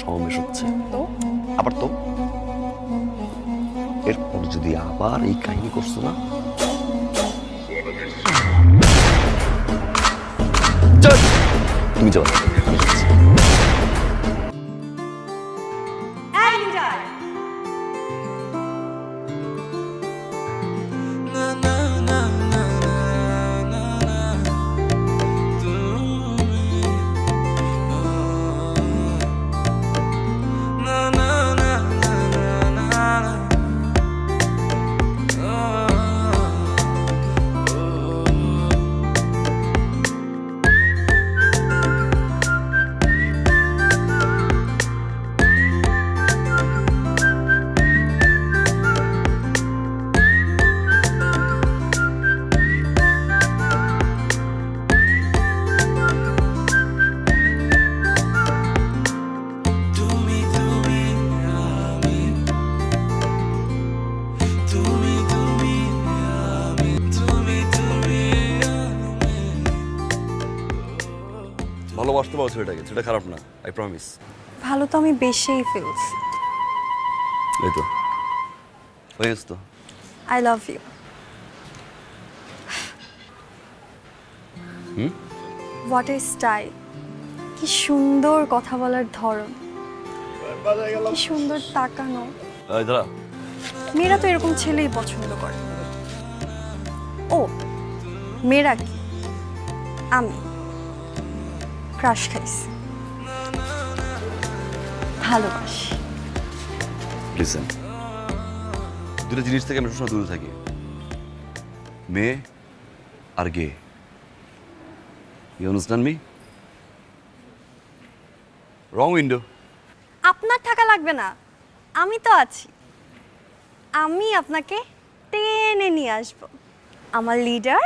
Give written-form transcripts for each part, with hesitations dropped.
সমাবেশ হচ্ছে। তো আবার তো এরপর যদি আবার এই কাহিনী করছো না, চল, তুমি যাও। ভালোবাসতে পারো ছেলেটাকে, ছেলেটা খারাপ না, আই প্রমিস। ভালো তো আমি বেশিই ফিলস। এই তো হয়ে গেছে তো। I love you. What a style! কি সুন্দর কথা বলার ধরন, কি সুন্দর তাকানো। এই দাঁড়া। মেয়েরা তো এরকম ছেলেই পছন্দ করে। ও মেয়েরা কি, আমি ক্রাশ খাইছি, ভালোবাসি। লিসেন, দুটো জিনিস থেকে আমি সবসময় দূরে থাকি, মেয়ে আর গে। You understand me? Wrong window. আপনার টাকা লাগবে না, আমি তো আছি। আমি আপনাকে টেনে নিয়ে আসবো, আমার লিডার।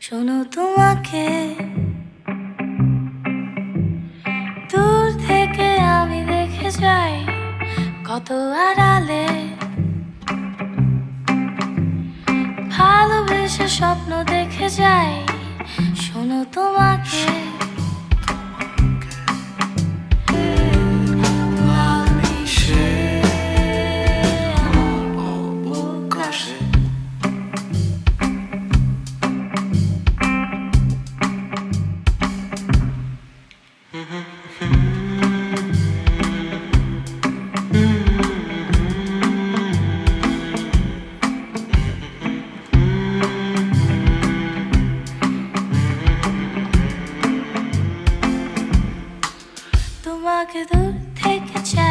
শোনো, তোমাকে দূর থেকে আমি দেখে যাই, কত আড়ালে ভালোবেসে স্বপ্ন দেখে যাই। শোনো, তোমাকে তোমাকে দূর থেকে চাই।